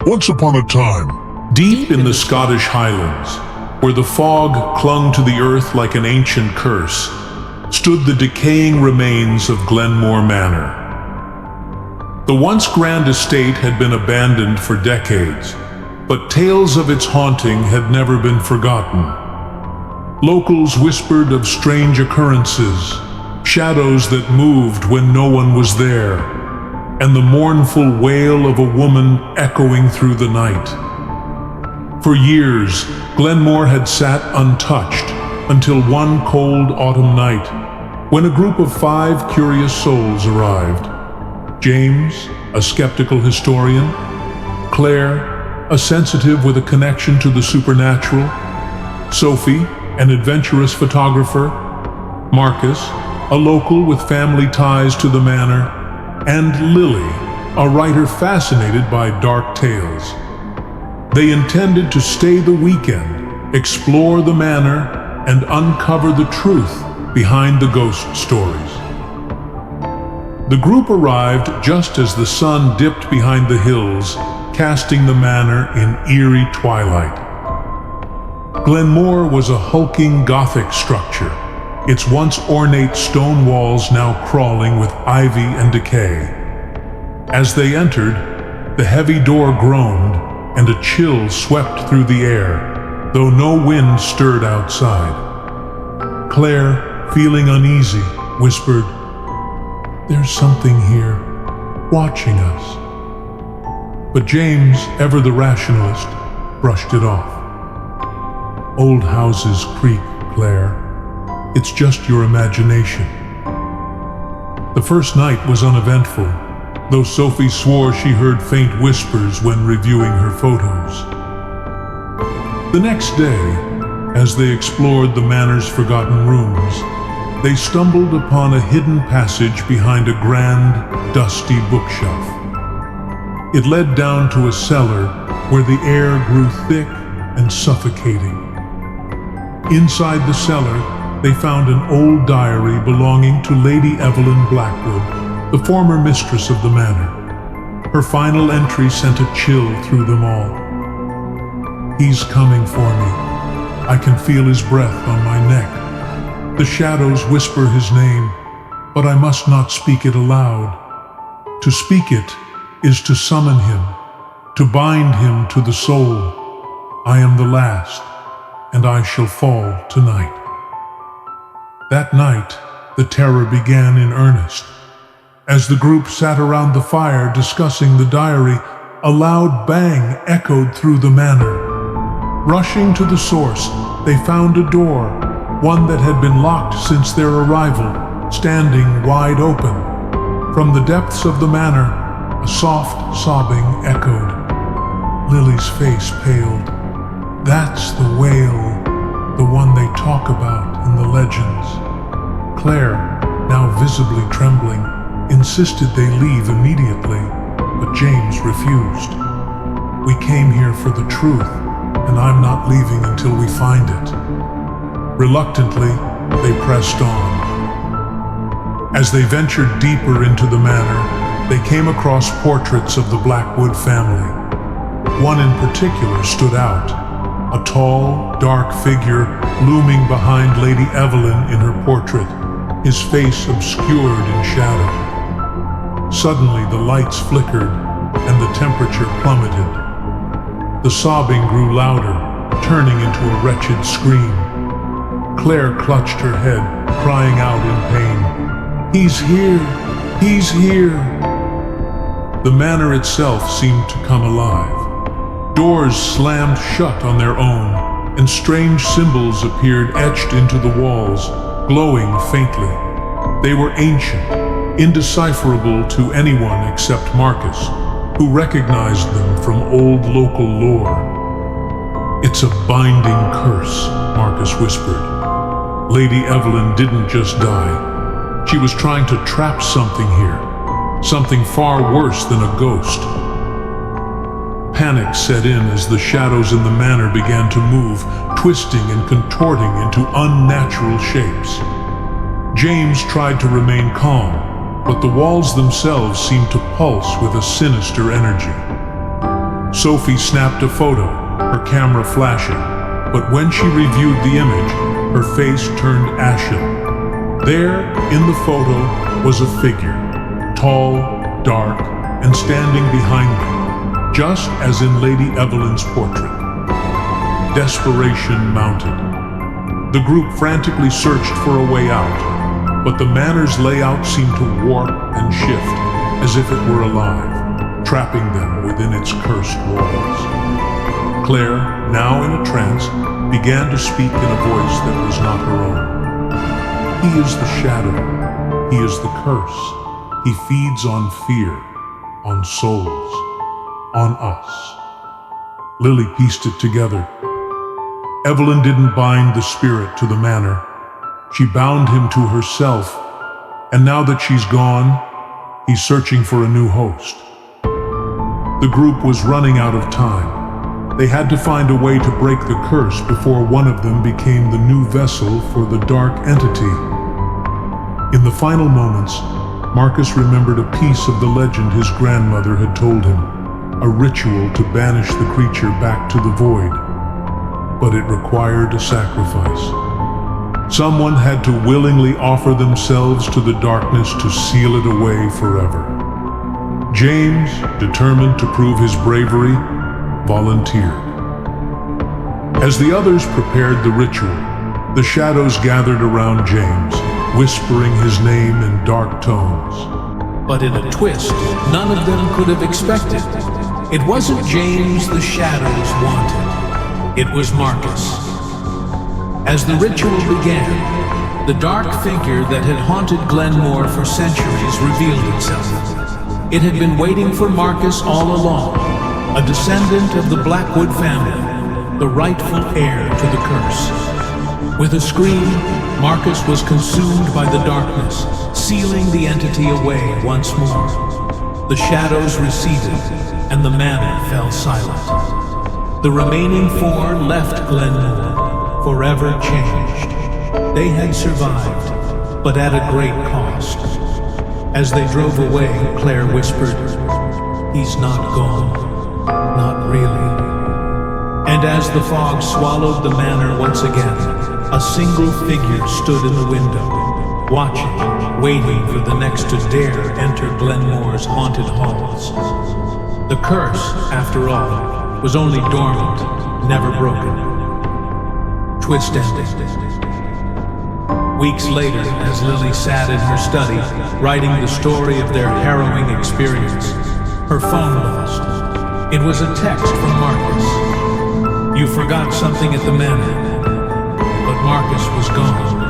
Once upon a time, Deep in the Scottish Highlands, where the fog clung to the earth like an ancient curse, stood the decaying remains of Glenmoor Manor. The once grand estate had been abandoned for decades, but tales of its haunting had never been forgotten. Locals whispered of strange occurrences, shadows that moved when no one was there, and the mournful wail of a woman echoing through the night. For years, Glenmoor had sat untouched until one cold autumn night, when a group of 5 curious souls arrived. James, a skeptical historian; Claire, a sensitive with a connection to the supernatural; Sophie, an adventurous photographer; Marcus, a local with family ties to the manor; and Lily, a writer fascinated by dark tales. They intended to stay the weekend, explore the manor, and uncover the truth behind the ghost stories. The group arrived just as the sun dipped behind the hills, casting the manor in eerie twilight. Glenmoor was a hulking Gothic structure, its once ornate stone walls now crawling with ivy and decay. As they entered, the heavy door groaned, and a chill swept through the air, though no wind stirred outside. Claire, feeling uneasy, whispered, "There's something here, watching us." But James, ever the rationalist, brushed it off. "Old houses creak, Claire. It's just your imagination." The first night was uneventful, though Sophie swore she heard faint whispers when reviewing her photos. The next day, as they explored the manor's forgotten rooms, they stumbled upon a hidden passage behind a grand, dusty bookshelf. It led down to a cellar where the air grew thick and suffocating. Inside the cellar, they found an old diary belonging to Lady Evelyn Blackwood, the former mistress of the manor. Her final entry sent a chill through them all. "He's coming for me. I can feel his breath on my neck. The shadows whisper his name, but I must not speak it aloud. To speak it is to summon him, to bind him to the soul. I am the last, and I shall fall tonight." That night, the terror began in earnest. As the group sat around the fire discussing the diary, a loud bang echoed through the manor. Rushing to the source, they found a door, one that had been locked since their arrival, standing wide open. From the depths of the manor, a soft sobbing echoed. Lily's face paled. "That's the wail, the one they talk about in the legends." Claire, now visibly trembling, insisted they leave immediately, but James refused. "We came here for the truth, and I'm not leaving until we find it." Reluctantly, they pressed on. As they ventured deeper into the manor, they came across portraits of the Blackwood family. One in particular stood out, a tall, dark figure looming behind Lady Evelyn in her portrait, his face obscured in shadow. Suddenly the lights flickered, and the temperature plummeted. The sobbing grew louder, turning into a wretched scream. Claire clutched her head, crying out in pain, "He's here! He's here!" The manor itself seemed to come alive. Doors slammed shut on their own, and strange symbols appeared etched into the walls, glowing faintly. They were ancient, indecipherable to anyone except Marcus, who recognized them from old local lore. "It's a binding curse," Marcus whispered. "Lady Evelyn didn't just die. She was trying to trap something here, something far worse than a ghost." Panic set in as the shadows in the manor began to move, twisting and contorting into unnatural shapes. James tried to remain calm, but the walls themselves seemed to pulse with a sinister energy. Sophie snapped a photo, her camera flashing, but when she reviewed the image, her face turned ashen. There, in the photo, was a figure, tall, dark, and standing behind them, just as in Lady Evelyn's portrait. Desperation mounted. The group frantically searched for a way out, but the manor's layout seemed to warp and shift, as if it were alive, trapping them within its cursed walls. Claire, now in a trance, began to speak in a voice that was not her own. He is the shadow. He is the curse. He feeds on fear, on souls, on us. Lily pieced it together. Evelyn didn't bind the spirit to the manor. She bound him to herself, and now that she's gone, he's searching for a new host. The group was running out of time. They had to find a way to break the curse before one of them became the new vessel for the dark entity. In the final moments, Marcus remembered a piece of the legend his grandmother had told him, a ritual to banish the creature back to the void. But it required a sacrifice. Someone had to willingly offer themselves to the darkness to seal it away forever. James, determined to prove his bravery, volunteered. As the others prepared the ritual, the shadows gathered around James, whispering his name in dark tones. But in a twist, none of them could have expected. It wasn't James the shadows wanted. It was Marcus. As the ritual began, the dark figure that had haunted Glenmoor for centuries revealed itself. It had been waiting for Marcus all along, a descendant of the Blackwood family, the rightful heir to the curse. With a scream, Marcus was consumed by the darkness, sealing the entity away once more. The shadows receded, and the manor fell silent. The remaining four left Glenmoor, forever changed. They had survived, but at a great cost. As they drove away, Claire whispered, "He's not gone, not really." And as the fog swallowed the manor once again, a single figure stood in the window, watching, waiting for the next to dare enter Glenmoor's haunted halls. The curse, after all, was only dormant, never broken. Twist ending. Weeks later, as Lily sat in her study, writing the story of their harrowing experience, her phone buzzed. It was a text from Marcus. "You forgot something at the manor." But Marcus was gone.